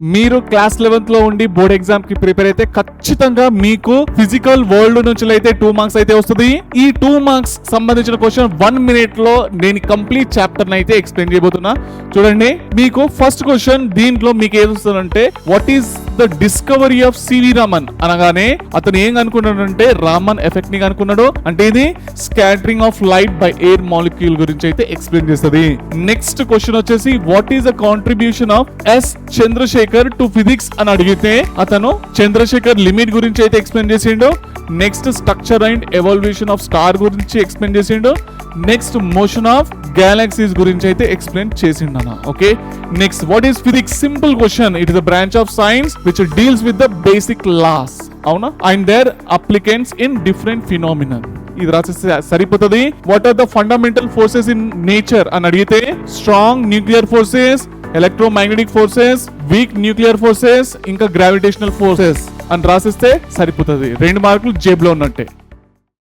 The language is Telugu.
మీరు క్లాస్ 11th లో ఉండి బోర్డ్ ఎగ్జామ్ కి ప్రిపేర్ అయితే ఖచ్చితంగా మీకు ఫిజికల్ వరల్డ్ నుంచి అయితే 2 మార్క్స్ అయితే వస్తుంది. ఈ 2 మార్క్స్ సంబంధించిన క్వశ్చన్ 1 మినిట్ లో నేను కంప్లీట్ చాప్టర్ అయితే ఎక్స్ప్లెయిన్ చేయబోతున్నా. చూడండి, మీకు ఫస్ట్ క్వశ్చన్ దీంట్లో మీకు ఏది వస్తుందంటే what is the discovery of C V Raman అనగానే అతను ఏం అనుకున్నాడంటే రామన్ ఎఫెక్ట్ ని అనుకున్నాడు. అంటే ఇది scattering of light by air molecule గురించి అయితే ఎక్స్ప్లెయిన్ చేస్తుంది. నెక్స్ట్ క్వశ్చన్ వచ్చేసి what is the contribution of S Chandrasekhar to physics అని అడిగితే అతను చంద్రశేఖర్ లిమిట్ గురించి అయితే ఎక్స్ప్లెయిన్ చేసిండు. Next structure and evolution of star గురించి ఎక్స్ప్లెయిన్ చేసిండు. నెక్స్ట్ మోషన్ ఆఫ్ గెలాక్సీస్ గురించి అయితే ఎక్స్ప్లెయిన్ చేసిండు అన్న. Okay, next what is physics? Simple question. It is the branch of science which deals with the basic laws, అవునా, and there applicants in different phenomena. ఇది రాసేస్తే సరిపోతుంది. What are the fundamental forces in nature అని అడిగితే strong nuclear forces, electromagnetic forces, weak nuclear forces, ఇంకా గ్రావిటేషనల్ ఫోర్సెస్ అని రాసిస్తే సరిపోతుంది. 2 మార్కులు జేబులో ఉన్నట్టే.